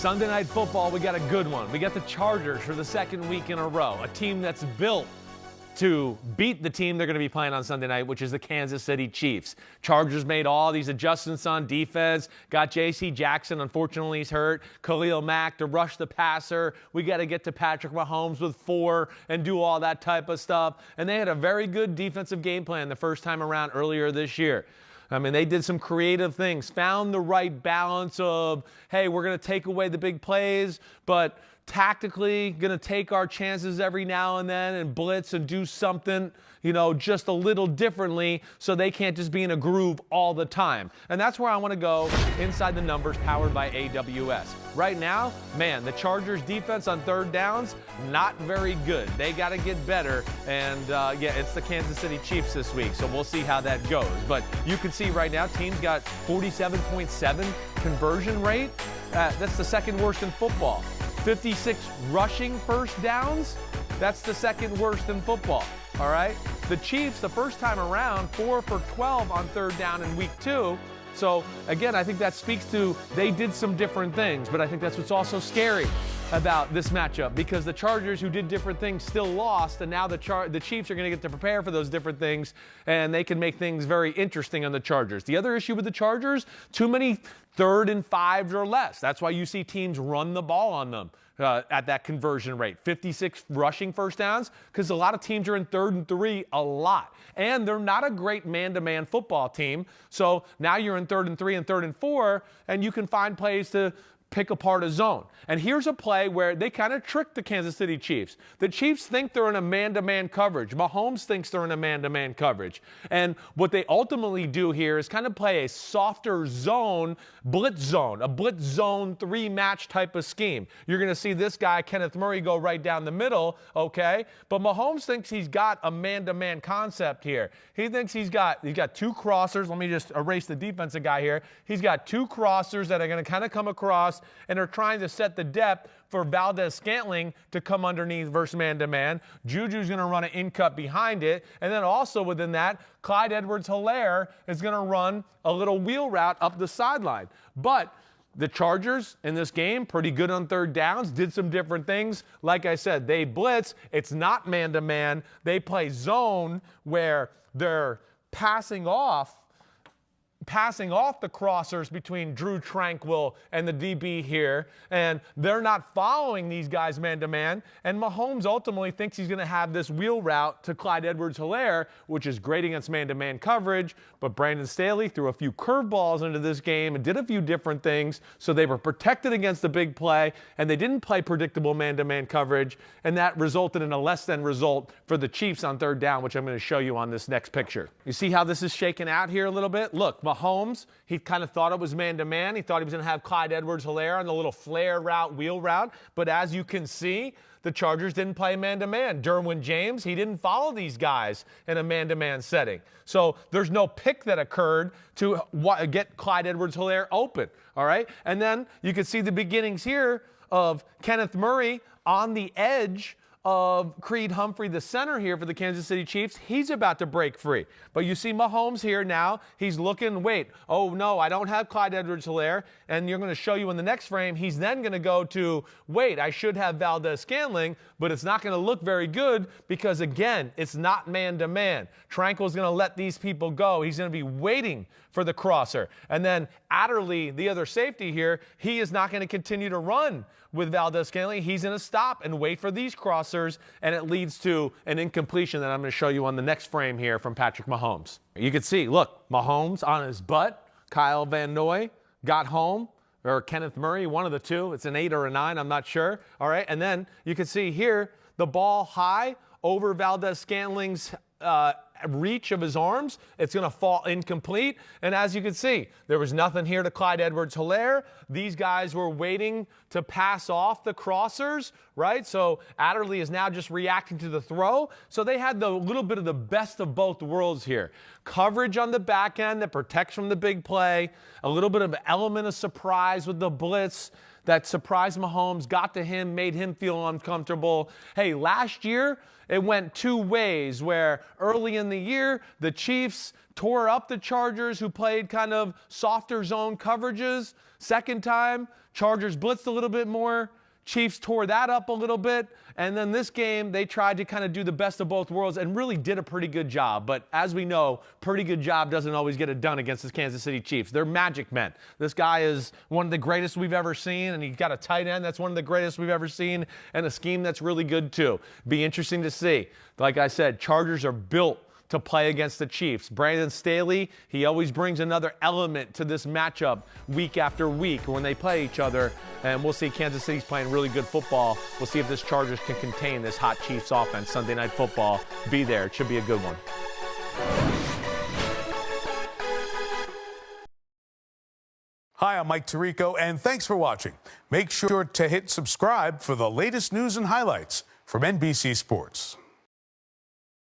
Sunday Night Football, we got a good one. We got the Chargers for the second week in a row, a team that's built to beat the team they're going to be playing on Sunday night, which is the Kansas City Chiefs. Chargers made all these adjustments on defense, got J.C. Jackson, unfortunately he's hurt, Khalil Mack to rush the passer. We got to get to Patrick Mahomes with 4 and do all that type of stuff. And they had a very good defensive game plan the first time around earlier this year. I mean, they did some creative things, found the right balance of, hey, we're going to take away the big plays, but tactically going to take our chances every now and then and blitz and do something, just a little differently so they can't just be in a groove all the time. And that's where I want to go inside the numbers powered by AWS. Right now, man, the Chargers defense on third downs, not very good. They got to get better. And it's the Kansas City Chiefs this week, so we'll see how that goes. But you can see right now, teams got 47.7 conversion rate. That's the second worst in football. 56 rushing first downs, that's the second worst in football, all right? The Chiefs, the first time around, 4 for 12 on third down in week 2. So, again, I think that speaks to they did some different things, but I think that's what's also scary about this matchup, because the Chargers, who did different things, still lost, and now the Chiefs are going to get to prepare for those different things, and they can make things very interesting on the Chargers. The other issue with the Chargers, too many 3rd and 5s or less. That's why you see teams run the ball on them at that conversion rate. 56 rushing first downs, because a lot of teams are in 3rd and 3 a lot. And they're not a great man-to-man football team, so now you're in 3rd and 3 and 3rd and 4, and you can find plays to pick apart a zone. And here's a play where they kind of tricked the Kansas City Chiefs. The Chiefs think they're in a man-to-man coverage. Mahomes thinks they're in a man-to-man coverage. And what they ultimately do here is kind of play a softer zone, a blitz zone 3 match type of scheme. You're going to see this guy, Kenneth Murray, go right down the middle, okay? But Mahomes thinks he's got a man-to-man concept here. He thinks he's got 2 crossers. Let me just erase the defensive guy here. He's got 2 crossers that are going to kind of come across, and are trying to set the depth for Valdez-Scantling to come underneath versus man-to-man. Juju's going to run an in-cut behind it. And then also within that, Clyde Edwards-Helaire is going to run a little wheel route up the sideline. But the Chargers in this game, pretty good on third downs, did some different things. Like I said, they blitz. It's not man-to-man. They play zone where they're passing off the crossers between Drew Tranquill and the DB here, and they're not following these guys man-to-man, and Mahomes ultimately thinks he's going to have this wheel route to Clyde Edwards-Helaire, which is great against man-to-man coverage, but Brandon Staley threw a few curveballs into this game and did a few different things, so they were protected against the big play, and they didn't play predictable man-to-man coverage, and that resulted in a less-than result for the Chiefs on third down, which I'm going to show you on this next picture. You see how this is shaken out here a little bit? Look, Mahomes, he kind of thought it was man-to-man. He thought he was going to have Clyde Edwards-Helaire on the little flare route, wheel route. But as you can see, the Chargers didn't play man-to-man. Derwin James, he didn't follow these guys in a man-to-man setting. So there's no pick that occurred to get Clyde Edwards-Helaire open, all right? And then you can see the beginnings here of Kenneth Murray on the edge of Creed Humphrey, the center here for the Kansas City Chiefs. He's about to break free. But you see Mahomes here now. He's looking, wait, oh no, I don't have Clyde Edwards-Helaire. And you're going to show you in the next frame, he's then going to go to, wait, I should have Valdez-Scantling, but it's not going to look very good because, again, it's not man-to-man. Tranquill's going to let these people go. He's going to be waiting for the crosser. And then Adderley, the other safety here, he is not going to continue to run with Valdez-Scantling. He's going to stop and wait for these crossers, and it leads to an incompletion that I'm going to show you on the next frame here from Patrick Mahomes. You can see, look, Mahomes on his butt. Kyle Van Noy got home, or Kenneth Murray, one of the two. It's an 8 or a 9, I'm not sure. All right, and then you can see here the ball high over Valdez-Scantling's reach of his arms. It's going to fall incomplete. And as you can see, there was nothing here to Clyde Edwards-Helaire. These guys were waiting to pass off the crossers right? So Adderley is now just reacting to the throw. So they had the little bit of the best of both worlds here. Coverage on the back end that protects from the big play, a little bit of element of surprise with the blitz that surprised Mahomes, got to him, made him feel uncomfortable. Hey, last year, it went two ways where early in the year, the Chiefs tore up the Chargers, who played kind of softer zone coverages. Second time, Chargers blitzed a little bit more. Chiefs tore that up a little bit. And then this game, they tried to kind of do the best of both worlds and really did a pretty good job. But as we know, pretty good job doesn't always get it done against the Kansas City Chiefs. They're magic men. This guy is one of the greatest we've ever seen, and he's got a tight end that's one of the greatest we've ever seen, and a scheme that's really good too. Be interesting to see. Like I said, Chargers are built to play against the Chiefs. Brandon Staley, he always brings another element to this matchup week after week when they play each other. And we'll see Kansas City's playing really good football. We'll see if this Chargers can contain this hot Chiefs offense Sunday Night Football. Be there. It should be a good one. Hi, I'm Mike Tirico, and thanks for watching. Make sure to hit subscribe for the latest news and highlights from NBC Sports.